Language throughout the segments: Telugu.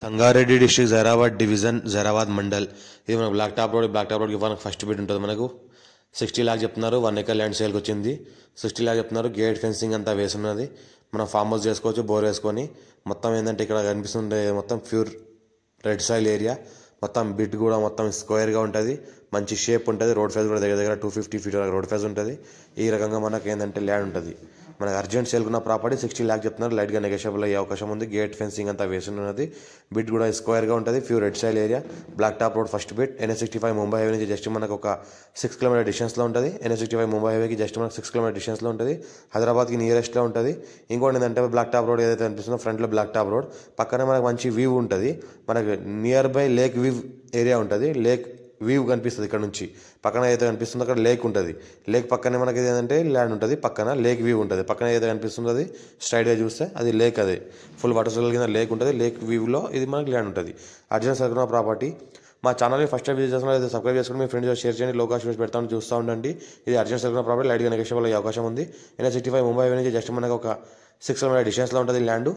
Sangareddy district Zaheerabad division Zaheerabad mandal. ఇది మన బ్లాక్ టాప్ రోడ్కి మనకు ఫస్ట్ బిట్ ఉంటుంది. మనకు 60 లాక్ చెప్తున్నారు. 1 ఎకర్ ల్యాండ్ సేల్కి వచ్చింది. 60 లాక్ చెప్తున్నారు. గేట్ ఫెన్సింగ్ అంతా వేసున్నది. మనం ఫామ్ హౌస్ చేసుకోవచ్చు బోర్ వేసుకొని. మొత్తం ఏంటంటే ఇక్కడ కనిపిస్తుండే మొత్తం ప్యూర్ రెడ్ సాయిల్ ఏరియా. మొత్తం బిట్ కూడా మొత్తం స్క్వేర్గా ఉంటుంది. మంచి షేప్ ఉంటుంది. రోడ్ ఫేజ్ కూడా దగ్గర దగ్గర 250 ఫీట్ వరకు రోడ్ ఫేజ్ ఉంటుంది. ఈ రకంగా మనకు ఏంటంటే ల్యాండ్ ఉంటుంది. మనకు అర్జెంట్ సేల్కున్న ప్రాపర్టీ 60 లాక్ చెప్తున్నారు. లైట్గా నెగోషియబుల్ అయ్యే అవకాశం ఉంది. గేట్ ఫెన్సింగ్ అంతా వేసి ఉన్నది. బిట్ కూడా స్క్వేర్గా ఉంటుంది. Pure red soil area. Black top road first bit. NH65 Mumbai highway నుంచి జస్ట్ మనకు ఒక 6 కిలోమీటర్ డిస్టెన్స్లో ఉంటుంది. NH65 ముంబై హైవేకి జస్ట్ మనకు 6 కిలోమీటర్ డిస్టెన్స్లో ఉంటుంది. హైదరాబాద్కి నియరెస్ట్లో ఉంటుంది. ఇంకోటి ఏంటంటే బ్లాక్ టాప్ రోడ్ ఏదైతే అనిపిస్తుందో ఫ్రంట్లో బ్లాక్ టాప్ రోడ్ పక్కనే మనకు మంచి వ్యూ ఉంటుంది. మనకు near by lake view area ఉంటుంది. లేక్ వ్యూ కనిపిస్తుంది ఇక్కడ నుంచి. పక్కన ఏదైతే కనిపిస్తుందో అక్కడ లేక్ ఉంటుంది. లేక్ పక్కనే మనకి ఏంటంటే ల్యాండ్ ఉంటుంది. పక్కన లేక్ వ్యూ ఉంటుంది. పక్కన ఏదైతే కనిపిస్తుందో అది స్ట్రైట్గా చూస్తే అది లేక్. అది ఫుల్ వాటర్ కలిగిన లేక్ ఉంటుంది. లేక్ వ్యూలో ఇది మనకి ల్యాండ్ ఉంటుంది. అర్జెంట్ సరుకున్న ప్రాపర్టీ. మా ఛానల్ని ఫస్ట్ టైం విజిట్ చేస్తున్నా సబ్స్క్రైబ్ చేసుకుని మీ ఫ్రెండ్స్ షేర్ చేయండి. లోకాష్ వీడియోస్ పెడతాను చూస్తూ ఉండండి. ఇది అర్జెంట్ సరుకున్న ప్రాపర్టీ. లైట్గా నెగోషియబుల్ అయ్యే అవకాశం ఉంది. NH65 ముంబై హైవే నుంచి జస్ట్ మనకు ఒక 6 కిలోమీటర్ డిస్టెన్స్లో ఉంటుంది ల్యాండ్.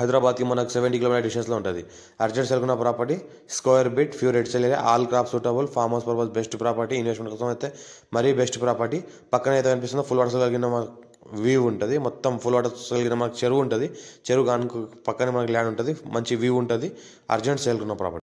హైదరాబాద్కి మనకు 70 కిలోమీటర్ డిస్టెన్స్లో ఉంటుంది. అర్జెంట్ సెల్కున్న ప్రాపర్టీ. స్క్వేర్ బిట్ pure red soil area. All crop suitable. Farm house purpose best property. Investment కోసం అయితే మరీ బెస్ట్ ప్రాపర్టీ. పక్కన అయితే కనిపిస్తుందో ఫుల్ వాటర్ కలిగిన వ్యూ ఉంటుంది. మొత్తం ఫుల్ వాటర్ కలిగిన మనకు చెరువు ఉంటుంది. చెరువు పక్కనే మనకి ల్యాండ్ ఉంటుంది. మంచి వ్యూ ఉంటుంది. అర్జెంట్ సేల్కున్న ప్రాపర్టీ.